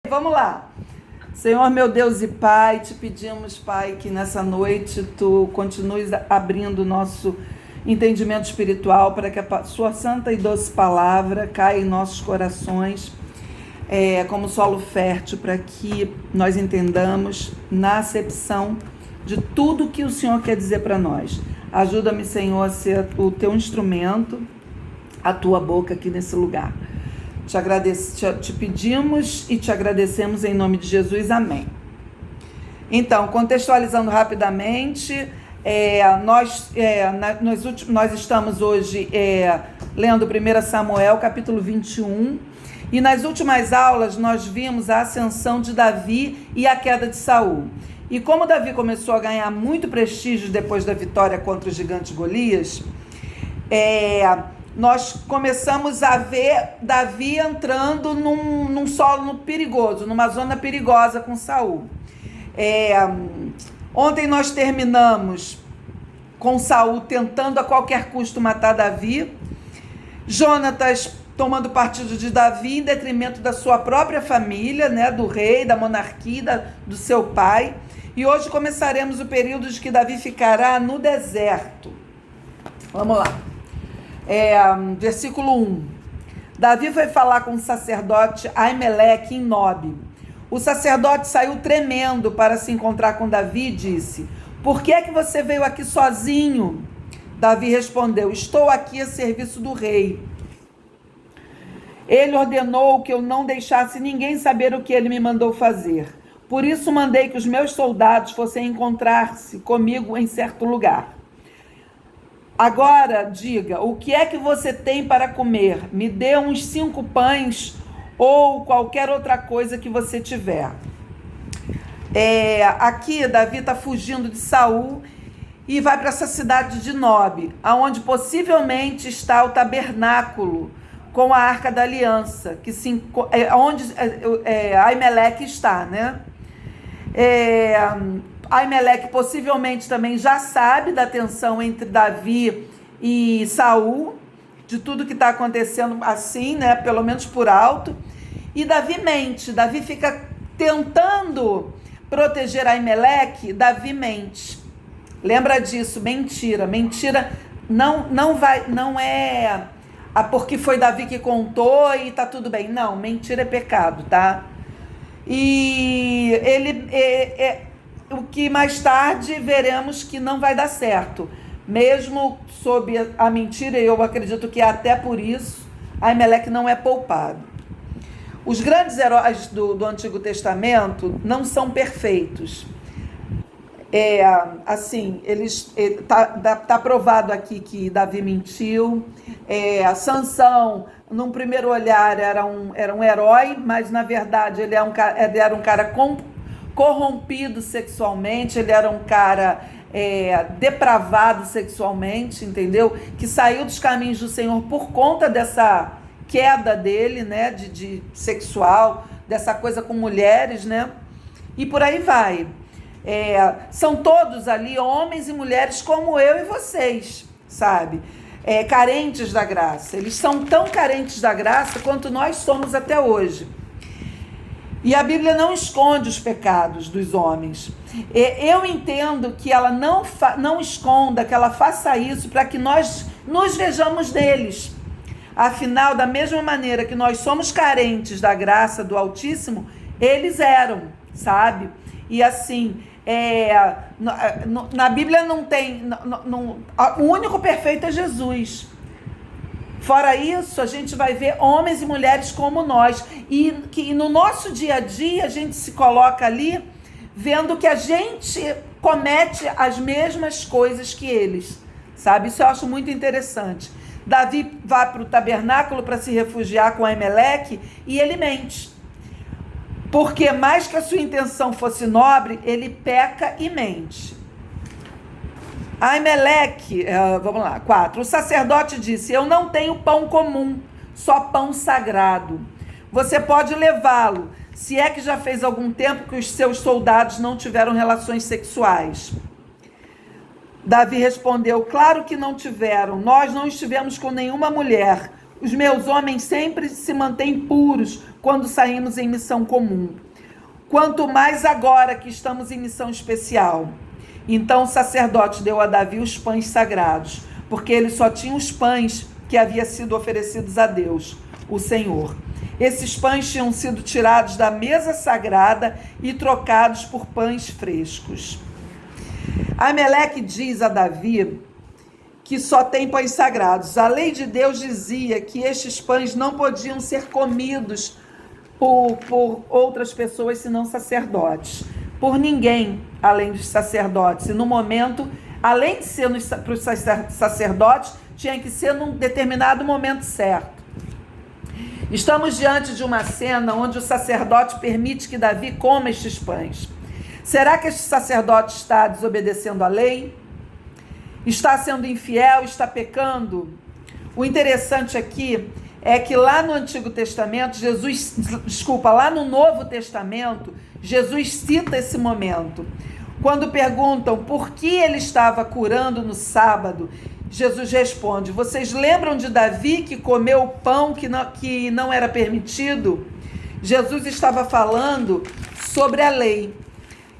Vamos lá. Senhor, meu Deus e Pai, te pedimos, Pai, que nessa noite Tu continues abrindo o nosso entendimento espiritual para que a Sua santa e doce palavra caia em nossos corações como solo fértil, para que nós entendamos na acepção de tudo que o Senhor quer dizer para nós. Ajuda-me, Senhor, a ser o Teu instrumento, a Tua boca aqui nesse lugar. Te pedimos e te agradecemos em nome de Jesus, amém. Então, contextualizando rapidamente, nós estamos hoje lendo 1 Samuel, capítulo 21, e nas últimas aulas nós vimos a ascensão de Davi e a queda de Saul. E como Davi começou a ganhar muito prestígio depois da vitória contra o gigante Golias, nós começamos a ver Davi entrando num solo perigoso, numa zona perigosa com Saul. Ontem nós terminamos com Saul tentando a qualquer custo matar Davi, Jonatas tomando partido de Davi em detrimento da sua própria família, né, do rei, da monarquia, do seu pai. E hoje começaremos o período de que Davi ficará no deserto. Vamos lá. Versículo 1. Davi foi falar com o sacerdote Aimeleque em Nob. O sacerdote saiu tremendo para se encontrar com Davi e disse: "Por que é que você veio aqui sozinho?" Davi respondeu: "Estou aqui a serviço do rei. Ele ordenou que eu não deixasse ninguém saber o que ele me mandou fazer. Por isso mandei que os meus soldados fossem encontrar-se comigo em certo lugar. Agora, diga, o que é que você tem para comer? Me dê uns 5 pães ou qualquer outra coisa que você tiver." Aqui, Davi está fugindo de Saul e vai para essa cidade de Nob, onde possivelmente está o tabernáculo com a Arca da Aliança, onde Aimeleque está, né? Aimeleque possivelmente também já sabe da tensão entre Davi e Saul, de tudo que está acontecendo assim, né, pelo menos por alto, e Davi mente. Davi fica tentando proteger Aimeleque. Davi mente. Lembra disso? Mentira não é porque foi Davi que contou e tá tudo bem. Não, mentira é pecado, tá? E o que mais tarde veremos que não vai dar certo. Mesmo sob a mentira, eu acredito que até por isso, Aimeleque não é poupado. Os grandes heróis do Antigo Testamento não são perfeitos. Tá provado aqui que Davi mentiu. Sansão, num primeiro olhar, era um herói, mas na verdade ele era um cara corrompido sexualmente, ele era um cara depravado sexualmente, entendeu? Que saiu dos caminhos do Senhor por conta dessa queda dele, né, de sexual, dessa coisa com mulheres, né? E por aí vai. São todos ali homens e mulheres como eu e vocês, sabe? Carentes da graça. Eles são tão carentes da graça quanto nós somos até hoje. E a Bíblia não esconde os pecados dos homens. Eu entendo que ela não esconda, que ela faça isso para que nós nos vejamos neles. Afinal, da mesma maneira que nós somos carentes da graça do Altíssimo, eles eram, sabe? E assim, na Bíblia não tem... o único perfeito é Jesus. Fora isso, a gente vai ver homens e mulheres como nós. E que no nosso dia a dia, a gente se coloca ali, vendo que a gente comete as mesmas coisas que eles. Sabe? Isso eu acho muito interessante. Davi vai para o tabernáculo para se refugiar com Aimeleque e ele mente. Porque mais que a sua intenção fosse nobre, ele peca e mente. Aimeleque, vamos lá, 4. O sacerdote disse: "Eu não tenho pão comum, só pão sagrado. Você pode levá-lo, se é que já fez algum tempo que os seus soldados não tiveram relações sexuais." Davi respondeu: "Claro que não tiveram. Nós não estivemos com nenhuma mulher. Os meus homens sempre se mantêm puros, quando saímos em missão comum. Quanto mais agora que estamos em missão especial. Então o sacerdote deu a Davi os pães sagrados, porque ele só tinha os pães que haviam sido oferecidos a Deus, o Senhor. Esses pães tinham sido tirados da mesa sagrada e trocados por pães frescos. Ameleque diz a Davi que só tem pães sagrados. A lei de Deus dizia que estes pães não podiam ser comidos por outras pessoas, senão sacerdotes. Por ninguém, além dos sacerdotes. E no momento, além de ser para os sacerdotes, tinha que ser num determinado momento certo. Estamos diante de uma cena onde o sacerdote permite que Davi coma estes pães. Será que este sacerdote está desobedecendo a lei? Está sendo infiel? Está pecando? O interessante aqui é que lá no Antigo Testamento, lá no Novo Testamento, Jesus cita esse momento. Quando perguntam por que ele estava curando no sábado, Jesus responde: vocês lembram de Davi que comeu o pão que não era permitido? Jesus estava falando sobre a lei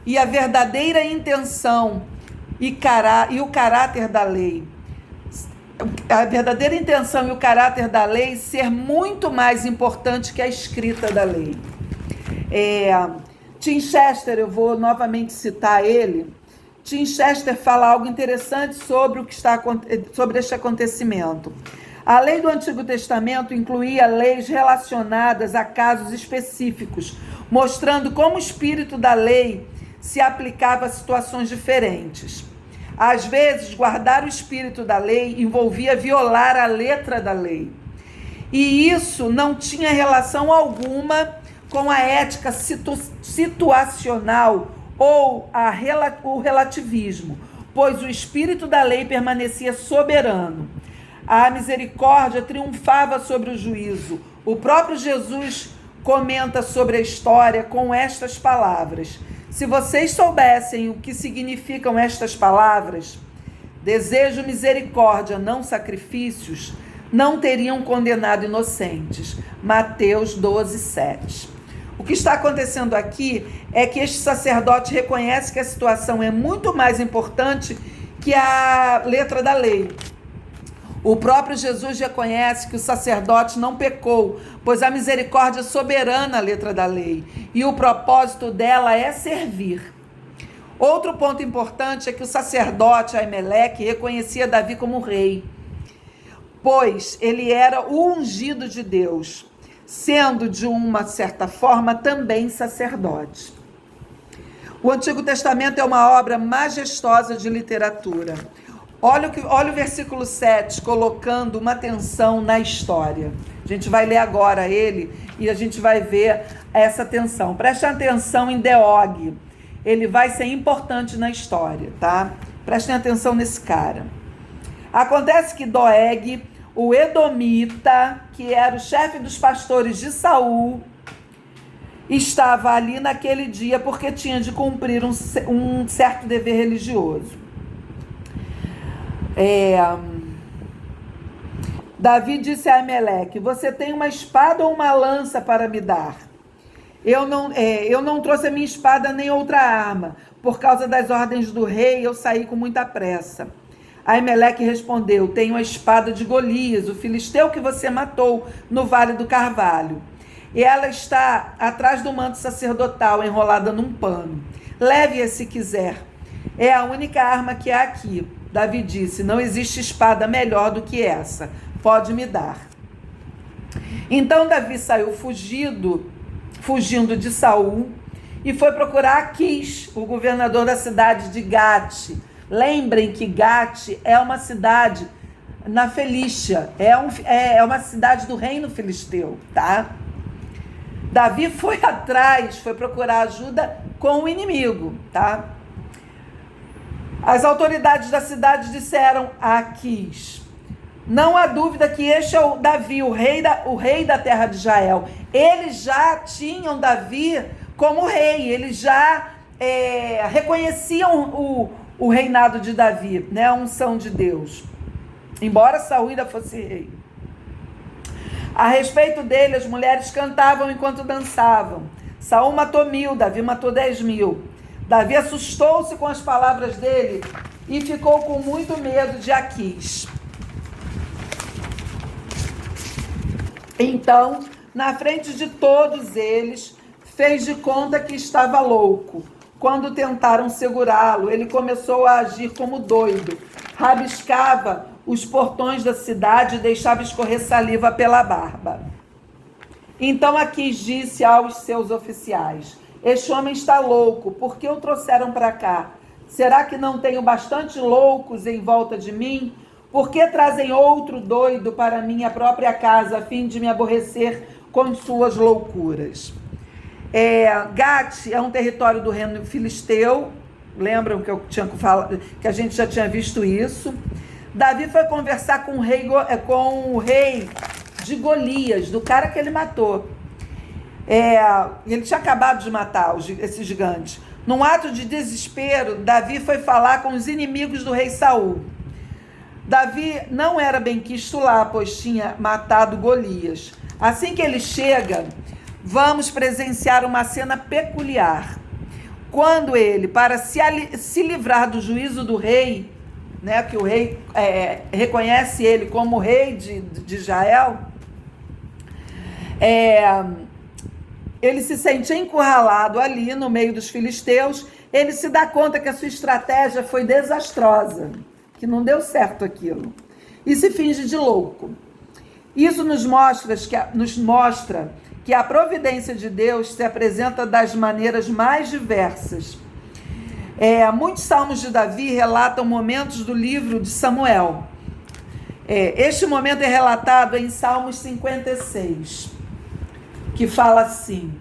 e a verdadeira intenção e o caráter da lei. A verdadeira intenção e o caráter da lei ser muito mais importante que a escrita da lei. Tim Chester, eu vou novamente citar ele. Tim Chester fala algo interessante sobre este acontecimento. A lei do Antigo Testamento incluía leis relacionadas a casos específicos, mostrando como o espírito da lei se aplicava a situações diferentes. Às vezes, guardar o espírito da lei envolvia violar a letra da lei. E isso não tinha relação alguma com a ética situacional ou o relativismo, pois o espírito da lei permanecia soberano. A misericórdia triunfava sobre o juízo. O próprio Jesus comenta sobre a história com estas palavras: se vocês soubessem o que significam estas palavras, desejo misericórdia, não sacrifícios, não teriam condenado inocentes. Mateus 12:7. O que está acontecendo aqui é que este sacerdote reconhece que a situação é muito mais importante que a letra da lei. O próprio Jesus reconhece que o sacerdote não pecou, pois a misericórdia é soberana a letra da lei, e o propósito dela é servir. Outro ponto importante é que o sacerdote Ameleque reconhecia Davi como rei, pois ele era o ungido de Deus, sendo de uma certa forma também sacerdote. O Antigo Testamento é uma obra majestosa de literatura. Olha o versículo 7, colocando uma tensão na história. A gente vai ler agora ele e a gente vai ver essa tensão. Preste atenção em Doeg. Ele vai ser importante na história, tá? Prestem atenção nesse cara. Acontece que Doeg, o edomita, que era o chefe dos pastores de Saul, estava ali naquele dia porque tinha de cumprir um certo dever religioso. Davi disse a Ameleque: você tem uma espada ou uma lança para me dar? Eu não trouxe a minha espada nem outra arma. Por causa das ordens do rei, eu saí com muita pressa. Ameleque respondeu: tenho a espada de Golias, o filisteu que você matou no Vale do Carvalho. E ela está atrás do manto sacerdotal, enrolada num pano. Leve-a se quiser. É a única arma que há aqui. Davi disse: não existe espada melhor do que essa. Pode me dar. Então Davi saiu fugindo de Saul e foi procurar Aquis, o governador da cidade de Gate. Lembrem que Gate é uma cidade na Felícia, é uma cidade do reino filisteu, tá? Davi foi procurar ajuda com o inimigo, tá? As autoridades da cidade disseram a Aquis: não há dúvida que este é o Davi, o rei da terra de Israel. Eles já tinham Davi como rei, eles já reconheciam o reinado de Davi, né, a unção de Deus, embora Saul ainda fosse rei. A respeito dele, as mulheres cantavam enquanto dançavam. Saul matou 1000, Davi matou 10.000. Davi assustou-se com as palavras dele e ficou com muito medo de Aquis. Então, na frente de todos eles, fez de conta que estava louco. Quando tentaram segurá-lo, ele começou a agir como doido. Rabiscava os portões da cidade e deixava escorrer saliva pela barba. Então Aquis disse aos seus oficiais: este homem está louco, por que o trouxeram para cá? Será que não tenho bastante loucos em volta de mim? Por que trazem outro doido para minha própria casa, a fim de me aborrecer com suas loucuras? Gat é um território do reino filisteu. Lembram que eu tinha falado, que a gente já tinha visto isso? Davi foi conversar com o rei de Golias, do cara que ele matou. Ele tinha acabado de matar esse gigante. Num ato de desespero, Davi foi falar com os inimigos do rei Saul. Davi não era benquisto lá, pois tinha matado Golias. Assim que ele chega, vamos presenciar uma cena peculiar. Quando ele, para se livrar do juízo do rei, né, que o rei reconhece ele como rei de Israel, ele se sente encurralado ali no meio dos filisteus. Ele se dá conta que a sua estratégia foi desastrosa, que não deu certo aquilo, e se finge de louco. Isso nos mostra que a providência de Deus se apresenta das maneiras mais diversas. Muitos salmos de Davi relatam momentos do livro de Samuel. Este momento é relatado em Salmos 56, que fala assim: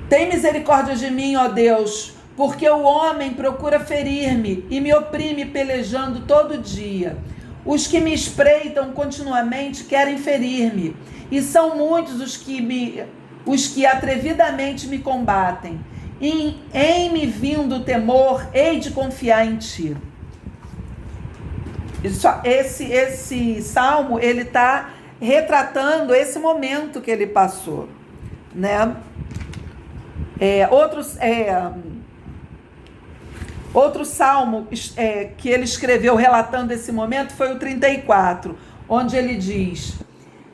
tem misericórdia de mim, ó Deus, porque o homem procura ferir-me e me oprime pelejando todo dia. Os que me espreitam continuamente querem ferir-me, e são muitos os que atrevidamente me combatem. Em me vindo o temor, hei de confiar em ti. Esse salmo, ele está retratando esse momento que ele passou, né? Outro salmo que ele escreveu relatando esse momento foi o 34, onde ele diz: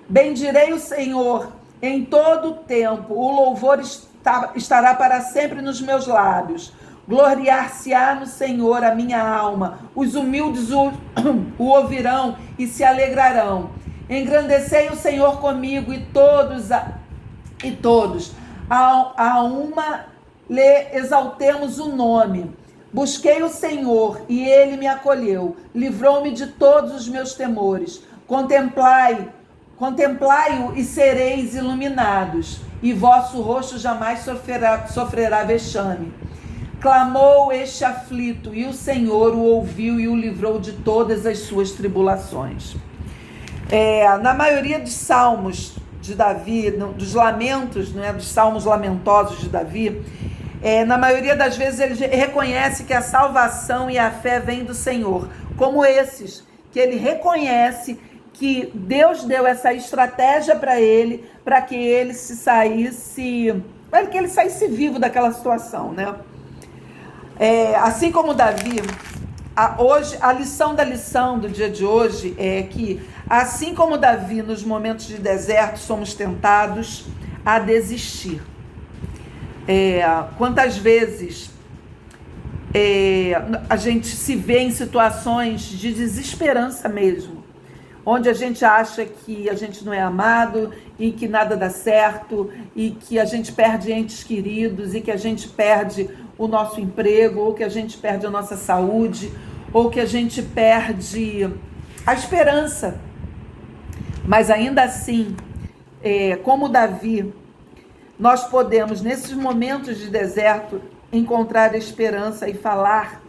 bendirei o Senhor em todo o tempo, o louvor estará para sempre nos meus lábios. Gloriar-se-á no Senhor a minha alma, os humildes o ouvirão e se alegrarão. Engrandecei o Senhor comigo, e todos a uma lhe exaltemos o nome. Busquei o Senhor, e ele me acolheu, livrou-me de todos os meus temores. Contemplai-o e sereis iluminados, e vosso rosto jamais sofrerá vexame. Clamou este aflito, e o Senhor o ouviu e o livrou de todas as suas tribulações. Na maioria dos salmos de Davi, dos lamentos, né, dos salmos lamentosos de Davi, na maioria das vezes ele reconhece que a salvação e a fé vêm do Senhor, como esses, que ele reconhece que Deus deu essa estratégia para ele, para que ele saísse vivo daquela situação, né? Assim como Davi, a lição da lição do dia de hoje é que, assim como Davi, nos momentos de deserto, somos tentados a desistir. Quantas vezes a gente se vê em situações de desesperança mesmo, onde a gente acha que a gente não é amado e que nada dá certo, e que a gente perde entes queridos, e que a gente perde o nosso emprego, ou que a gente perde a nossa saúde, ou que a gente perde a esperança. Mas ainda assim, como Davi, nós podemos, nesses momentos de deserto, encontrar esperança e falar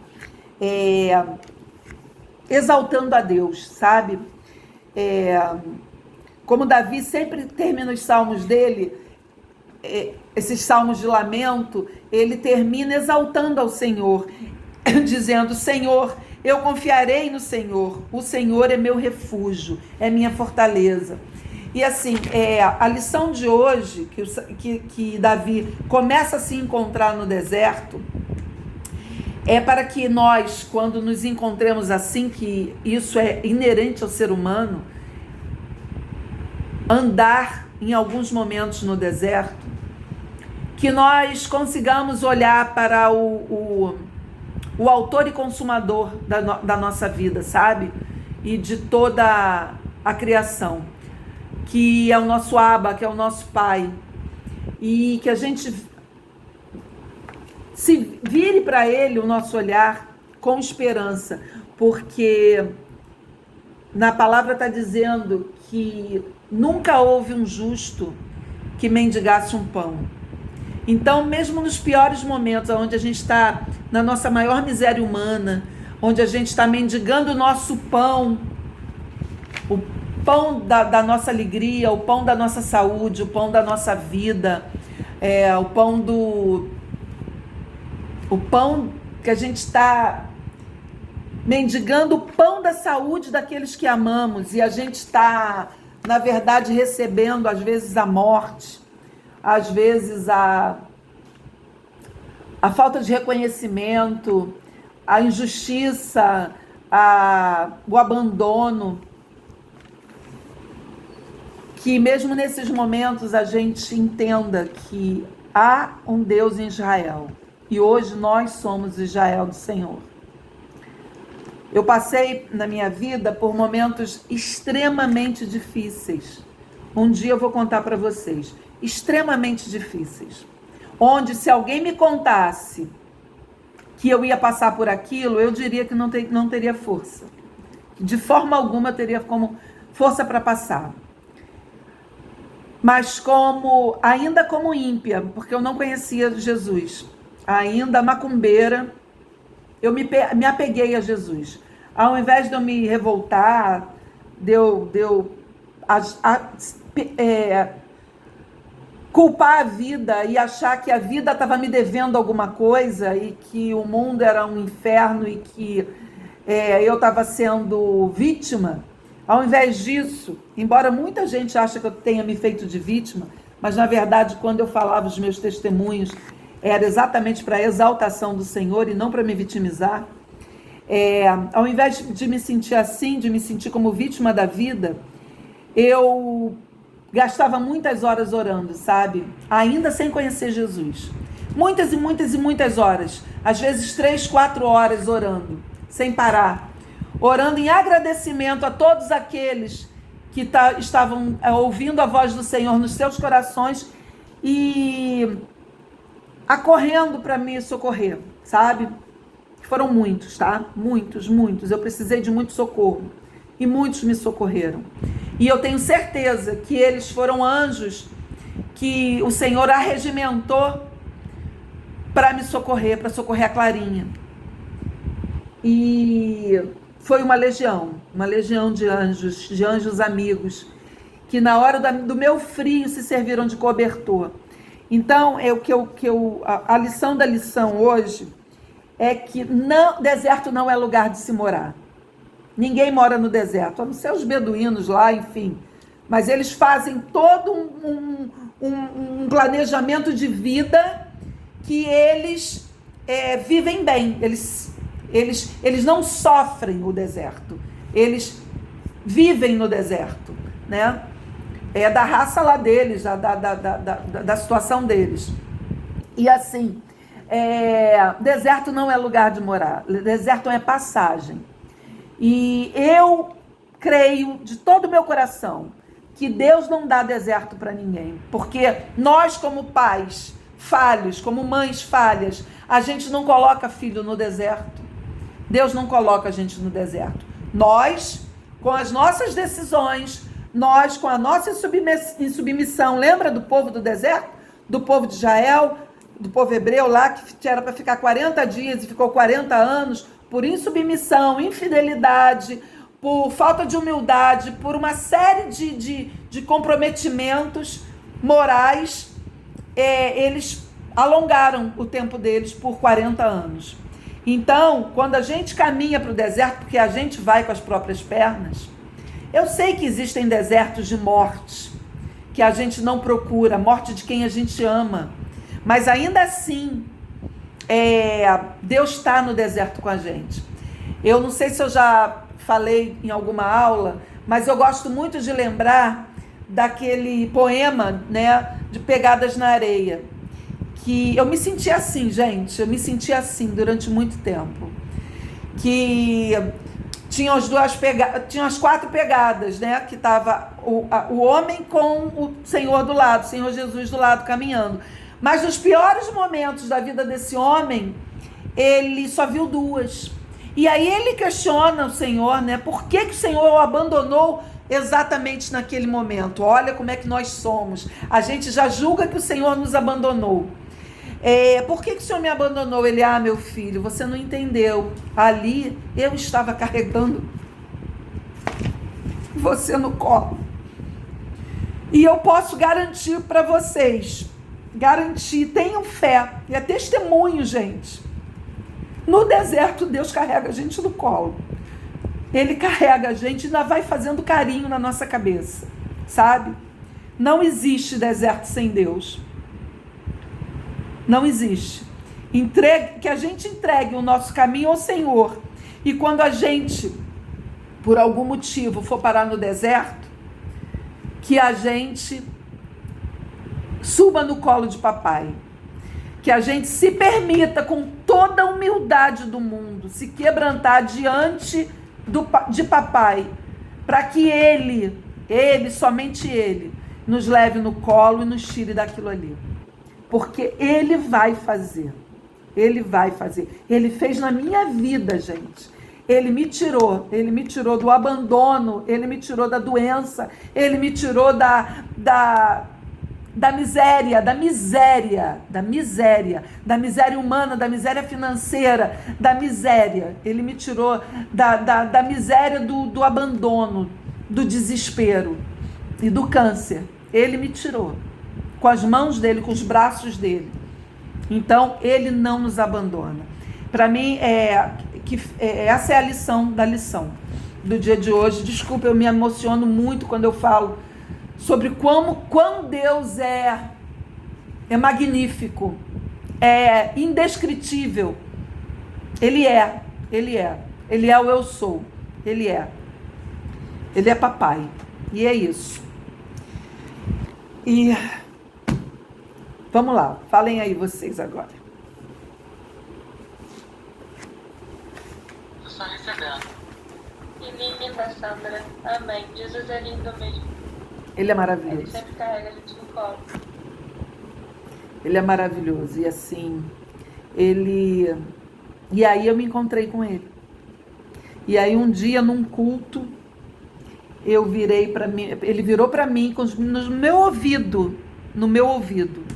exaltando a Deus, sabe? Como Davi sempre termina os salmos dele, esses salmos de lamento, ele termina exaltando ao Senhor, dizendo: Senhor, Eu confiarei no Senhor. O Senhor é meu refúgio, é minha fortaleza. E assim, a lição de hoje, que Davi começa a se encontrar no deserto, é para que nós, quando nos encontremos assim, que isso é inerente ao ser humano, andar em alguns momentos no deserto, que nós consigamos olhar para o autor e consumador da nossa vida, sabe? E de toda a criação, que é o nosso Abba, que é o nosso Pai, e que a gente se vire para Ele o nosso olhar com esperança, porque na palavra está dizendo que nunca houve um justo que mendigasse um pão. Então, mesmo nos piores momentos, onde a gente está na nossa maior miséria humana, onde a gente está mendigando o nosso pão, o pão da nossa alegria, o pão da nossa saúde, o pão da nossa vida, o pão que a gente está mendigando, o pão da saúde daqueles que amamos, e a gente está, na verdade, recebendo, às vezes, a morte, às vezes a falta de reconhecimento, a injustiça, o abandono, que mesmo nesses momentos a gente entenda que há um Deus em Israel, e hoje nós somos Israel do Senhor. Eu passei na minha vida por momentos extremamente difíceis. Um dia eu vou contar para vocês. Extremamente difíceis. Onde, se alguém me contasse que eu ia passar por aquilo, eu diria que não teria força. De forma alguma eu teria como força para passar. Mas ainda como ímpia, porque eu não conhecia Jesus, ainda macumbeira, eu me apeguei a Jesus. Ao invés de eu me revoltar, culpar a vida e achar que a vida estava me devendo alguma coisa e que o mundo era um inferno e que eu estava sendo vítima, ao invés disso, embora muita gente ache que eu tenha me feito de vítima, mas na verdade quando eu falava os meus testemunhos era exatamente para a exaltação do Senhor e não para me vitimizar, ao invés de me sentir assim, de me sentir como vítima da vida, eu gastava muitas horas orando, sabe? Ainda sem conhecer Jesus. Muitas e muitas e muitas horas. Às vezes 3, 4 horas orando, sem parar. Orando em agradecimento a todos aqueles que estavam ouvindo a voz do Senhor nos seus corações e acorrendo para me socorrer, sabe? Foram muitos, tá? Muitos, muitos. Eu precisei de muito socorro. E muitos me socorreram. E eu tenho certeza que eles foram anjos que o Senhor arregimentou para me socorrer, para socorrer a Clarinha. E foi uma legião de anjos amigos, que na hora do meu frio se serviram de cobertor. Então, a lição da lição hoje é que deserto não é lugar de se morar. Ninguém mora no deserto, a não ser os beduínos lá, enfim. Mas eles fazem todo um planejamento de vida que eles vivem bem. Eles não sofrem o deserto. Eles vivem no deserto, né? É da raça lá deles, da situação deles. E assim, deserto não é lugar de morar. Deserto é passagem. E eu creio de todo o meu coração que Deus não dá deserto para ninguém, porque nós, como pais falhos, como mães falhas, a gente não coloca filho no deserto. Deus não coloca a gente no deserto. Nós, com as nossas decisões, nós, com a nossa submissão, lembra do povo do deserto? Do povo de Israel, do povo hebreu lá, que era para ficar 40 dias e ficou 40 anos, por insubmissão, infidelidade, por falta de humildade, por uma série de comprometimentos morais, eles alongaram o tempo deles por 40 anos. Então, quando a gente caminha para o deserto, porque a gente vai com as próprias pernas, eu sei que existem desertos de morte, que a gente não procura, morte de quem a gente ama, mas ainda assim, Deus está no deserto com a gente. Eu não sei se eu já falei em alguma aula, mas eu gosto muito de lembrar daquele poema, né, de Pegadas na Areia, que eu me senti assim, gente, eu me senti assim durante muito tempo, que tinha as 4 pegadas, né, que estava o homem com o Senhor do lado, o Senhor Jesus do lado, caminhando, mas nos piores momentos da vida desse homem, ele só viu 2, e aí ele questiona o Senhor, né, por que o Senhor o abandonou exatamente naquele momento. Olha como é que nós somos, a gente já julga que o Senhor nos abandonou. Por que o Senhor me abandonou? Ele, meu filho, você não entendeu, ali eu estava carregando você no colo, e eu posso garantir para vocês, tenham fé, e é testemunho, gente, no deserto Deus carrega a gente no colo, Ele carrega a gente e ainda vai fazendo carinho na nossa cabeça, sabe? Não existe deserto sem Deus. Não existe. Que a gente entregue o nosso caminho ao Senhor. E quando a gente, por algum motivo, for parar no deserto, que a gente suba no colo de papai. Que a gente se permita, com toda a humildade do mundo, se quebrantar diante de papai, para que ele, somente ele, nos leve no colo e nos tire daquilo ali. Porque ele vai fazer. Ele vai fazer. Ele fez na minha vida, gente. Ele me tirou do abandono, ele me tirou da doença, ele me tirou da miséria humana, da miséria financeira, da miséria. Ele me tirou da miséria do abandono, do desespero e do câncer. Ele me tirou com as mãos dele, com os braços dele. Então, ele não nos abandona. Para mim, essa é a lição da lição do dia de hoje. Desculpa, eu me emociono muito quando eu falo sobre quão Deus é magnífico, é indescritível. Ele é o eu sou, ele é papai, e é isso. E vamos lá, falem aí vocês agora. Tô só recebendo. Que linda, Sandra. Amém. Jesus é lindo mesmo. Ele é maravilhoso. Ele sempre carrega a gente no colo. Ele é maravilhoso. E assim, E aí eu me encontrei com ele. E aí um dia, num culto, ele virou para mim no meu ouvido,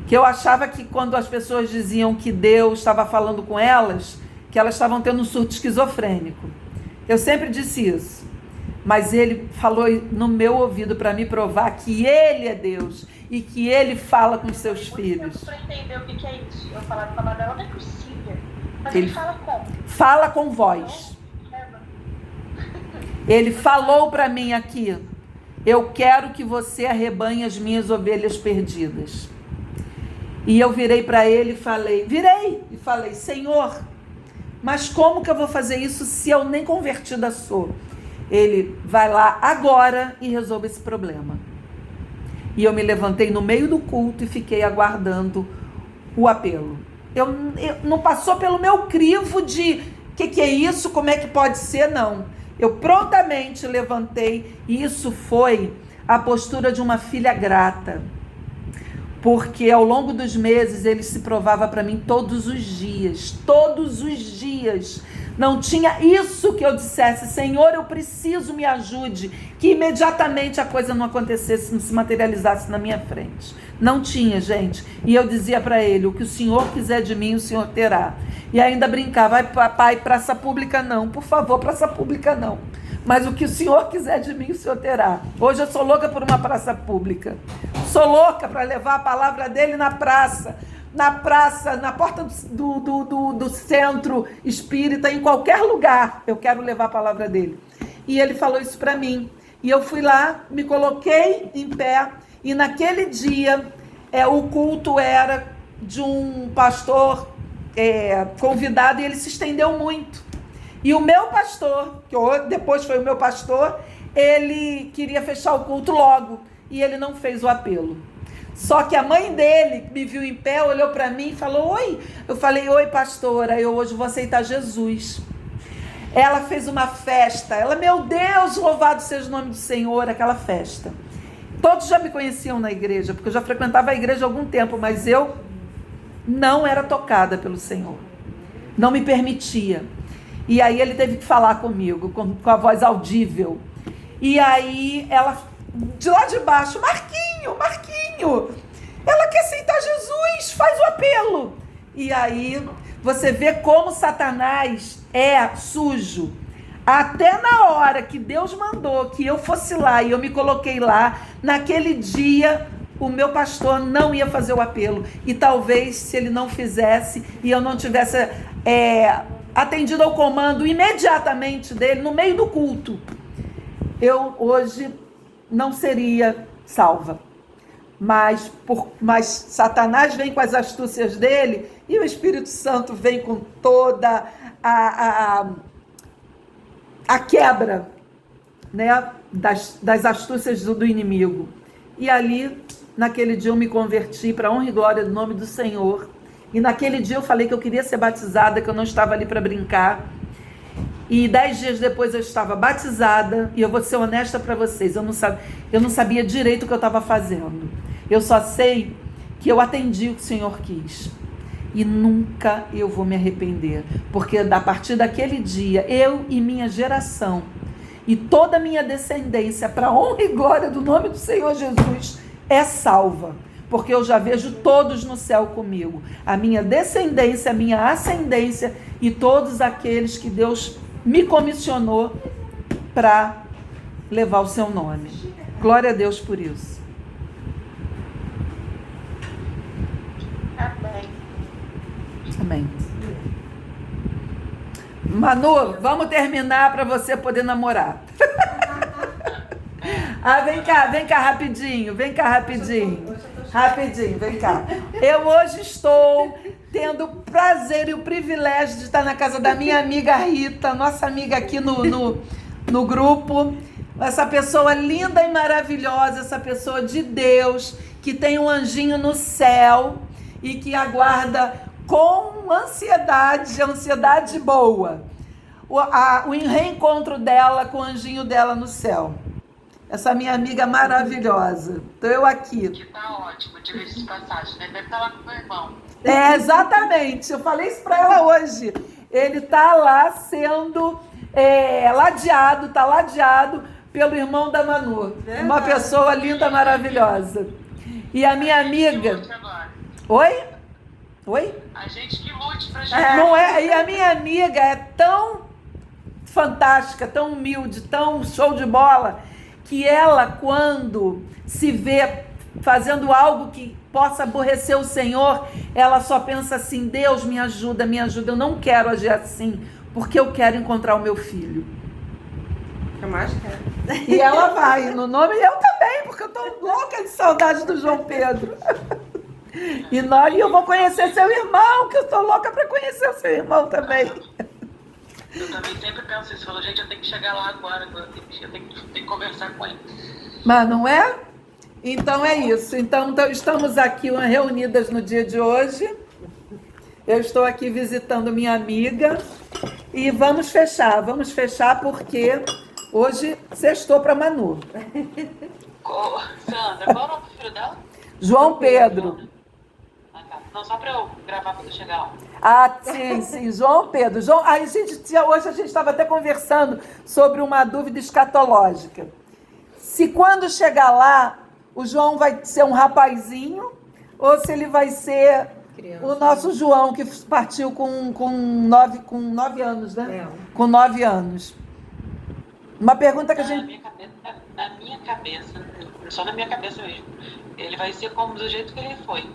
que eu achava que quando as pessoas diziam que Deus estava falando com elas, que elas estavam tendo um surto esquizofrênico. Eu sempre disse isso. Mas ele falou no meu ouvido para me provar que ele é Deus e que ele fala com os seus filhos. Para entender o que é isso. Eu falava dela, não é possível. Mas ele fala como? Fala com voz. Ele falou para mim aqui: eu quero que você arrebanhe as minhas ovelhas perdidas. E eu virei para ele e falei, Senhor, mas como que eu vou fazer isso se eu nem convertida sou? Ele, vai lá agora e resolve esse problema. E eu me levantei no meio do culto e fiquei aguardando o apelo. Eu não passou pelo meu crivo de que é isso, como é que pode ser, não. Eu prontamente levantei, e isso foi a postura de uma filha grata. Porque ao longo dos meses ele se provava para mim todos os dias. Não tinha isso que eu dissesse, Senhor, eu preciso, me ajude, que imediatamente a coisa não acontecesse, não se materializasse na minha frente. Não tinha, gente. E eu dizia para ele, o que o Senhor quiser de mim, o Senhor terá. E ainda brincava, papai, praça pública não, por favor, praça pública não. Mas o que o Senhor quiser de mim, o Senhor terá. Hoje eu sou louca por uma praça pública. Sou louca para levar a palavra dele na praça. na praça, na porta do centro espírita, em qualquer lugar, eu quero levar a palavra dele. E ele falou isso para mim. E eu fui lá, me coloquei em pé, e naquele dia o culto era de um pastor convidado, e ele se estendeu muito. E o meu pastor, que depois foi o meu pastor, ele queria fechar o culto logo, e ele não fez o apelo. Só que a mãe dele me viu em pé, olhou para mim e falou: oi. Eu falei: oi, pastora, eu hoje vou aceitar Jesus. Ela fez uma festa. Ela, meu Deus, louvado seja o nome do Senhor, aquela festa. Todos já me conheciam na igreja, porque eu já frequentava a igreja há algum tempo, mas eu não era tocada pelo Senhor. Não me permitia. E aí ele teve que falar comigo, com a voz audível. E aí ela, de lá de baixo: Marquinho, ela quer aceitar Jesus, faz o apelo. E aí você vê como Satanás é sujo. Até na hora que Deus mandou que eu fosse lá e eu me coloquei lá, naquele dia o meu pastor não ia fazer o apelo. E talvez se ele não fizesse e eu não tivesse atendido ao comando imediatamente dele, no meio do culto, eu hoje não seria salva. Mas Satanás vem com as astúcias dele e o Espírito Santo vem com toda a quebra, né, das astúcias do inimigo. E ali, naquele dia eu me converti para a honra e glória do nome do Senhor. E naquele dia eu falei que eu queria ser batizada, que eu não estava ali para brincar. E 10 dias depois eu estava batizada, e eu vou ser honesta para vocês, eu não sabia direito o que eu estava fazendo. Eu só sei que eu atendi o que o Senhor quis. E nunca eu vou me arrepender, porque a partir daquele dia, eu e minha geração, e toda a minha descendência, para a honra e glória do nome do Senhor Jesus, é salva. Porque eu já vejo todos no céu comigo. A minha descendência, a minha ascendência e todos aqueles que Deus me comissionou para levar o seu nome. Glória a Deus por isso. Amém. Amém. Manu, vamos terminar para você poder namorar. Vem cá rapidinho. Rapidinho, vem cá. Eu hoje estou tendo o prazer e o privilégio de estar na casa da minha amiga Rita, nossa amiga aqui no grupo. Essa pessoa linda e maravilhosa, essa pessoa de Deus, que tem um anjinho no céu e que aguarda com ansiedade boa, o reencontro dela com o anjinho dela no céu. Essa minha amiga maravilhosa. Estou eu aqui. Que tá ótimo, diga-se de passagem, né? Deve estar lá com o meu irmão. Exatamente. Eu falei isso para ela hoje. Ele está lá sendo ladeado pelo irmão da Manu. Uma pessoa linda, maravilhosa. E a minha amiga... Oi? A gente que lute pra chegar. Não é? E a minha amiga é tão fantástica, tão humilde, tão show de bola, que ela, quando se vê fazendo algo que possa aborrecer o Senhor, ela só pensa assim: Deus, me ajuda, eu não quero agir assim, porque eu quero encontrar o meu filho. Eu mais quero. E ela vai, no nome, eu também, porque eu tô louca de saudade do João Pedro. E eu vou conhecer seu irmão, que eu tô louca para conhecer o seu irmão também. Eu também sempre penso isso. Falo, gente, eu tenho que chegar lá agora. Eu tenho que conversar com ele. Mas não é? Então é isso. Então estamos aqui reunidas no dia de hoje. Eu estou aqui visitando minha amiga. E vamos fechar porque hoje sextou para Manu. Sandra, qual é o nome do filho dela? João Pedro. Não, só para eu gravar quando chegar lá. Ah, sim, João Pedro. Hoje a gente estava até conversando sobre uma dúvida escatológica. Se quando chegar lá, o João vai ser um rapazinho, ou se ele vai ser criança, o nosso João, que partiu com 9 anos, né? Com 9 anos. Uma pergunta que a gente... Na minha cabeça, só na minha cabeça mesmo, ele vai ser como do jeito que ele foi.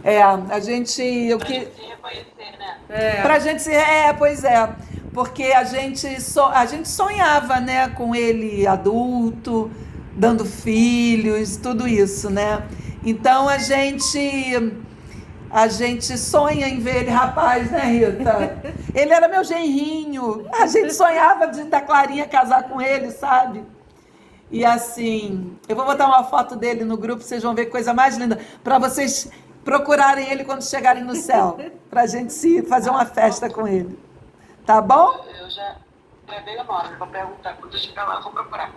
A gente... Eu Pra que... gente se reconhecer, né? Pra gente se... pois é. Porque a gente sonhava, né, com ele adulto, dando filhos, tudo isso, né? Então a gente sonha em ver ele rapaz, né, Rita? Ele era meu genrinho. A gente sonhava da Clarinha casar com ele, sabe? E assim, eu vou botar uma foto dele no grupo, vocês vão ver coisa mais linda, para vocês procurarem ele quando chegarem no céu, pra gente fazer uma festa com ele. Tá bom? Eu já gravei o nome, vou perguntar. Quando eu chegar lá, eu vou procurar.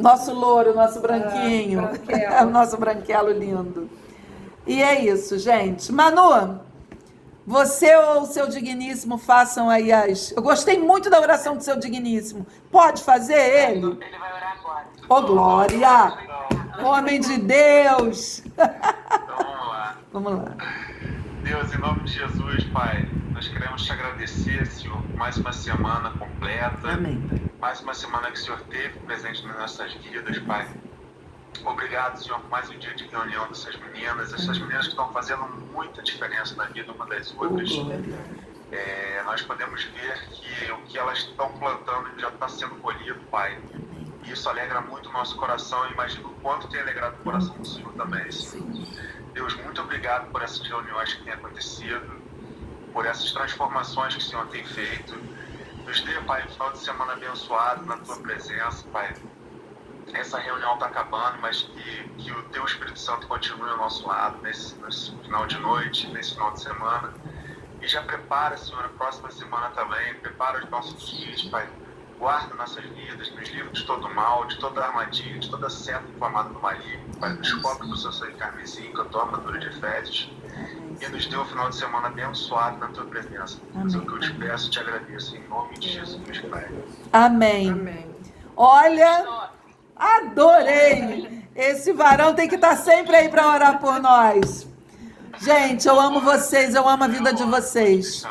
Nosso louro, nosso branquinho. branquelo. O nosso branquelo lindo. E é isso, gente. Manu, você ou o seu digníssimo façam aí as... Eu gostei muito da oração do seu digníssimo. Pode fazer ele? Ele vai orar agora. Ô, Glória! Homem de Deus! Então vamos lá. Vamos lá. Deus, em nome de Jesus, Pai, nós queremos te agradecer, Senhor, por mais uma semana completa. Amém, Pai. Mais uma semana que o Senhor teve presente nas nossas vidas, Pai. Obrigado, Senhor, por mais um dia de reunião dessas meninas. Essas meninas que estão fazendo muita diferença na vida uma das outras. Nós podemos ver que o que elas estão plantando já está sendo colhido, Pai. E isso alegra muito o nosso coração. E imagino o quanto tem alegrado o coração do Senhor também, Senhor. Deus, muito obrigado por essas reuniões que têm acontecido, por essas transformações que o Senhor tem feito. Nos dê, Pai, um final de semana abençoado na Tua presença, Pai. Essa reunião está acabando, mas que o Teu Espírito Santo continue ao nosso lado nesse final de noite, nesse final de semana. E já prepara, Senhor, a próxima semana também. Prepara os nossos dias, Pai. Guarda nossas vidas, nos livra de todo mal, de toda armadilha, de toda seta inflamada do maligno. Pai, nos cobre com o seu sangue carmesim, com a tua armadura de Efésios. E nos dê um final de semana abençoado na tua presença. Mas é o que eu te peço e te agradeço. Em nome de Jesus, Pai. Amém. Amém. Olha, adorei! Esse varão tem que estar sempre aí para orar por nós. Gente, eu amo vocês, eu amo a vida de vocês.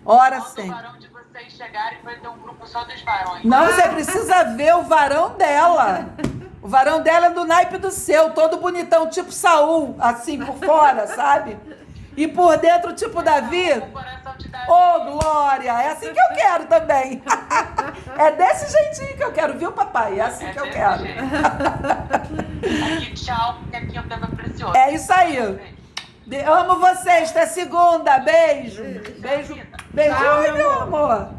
Ora Quando o sempre. varão de vocês chegarem, vai ter um grupo só dos varões. Não, você precisa ver o varão dela. O varão dela é do naipe do seu, todo bonitão, tipo Saul, assim por fora, sabe? E por dentro, tipo Davi. O coração de Davi. Ô, Glória! É assim que eu quero também. É desse jeitinho que eu quero, viu, papai? É assim que eu desse quero. jeito. Aqui, tchau, porque aqui é um tema precioso. É isso aí. Eu amo vocês. Até segunda. Beijo. Beijo. Beijo, Tchau, meu meu amor.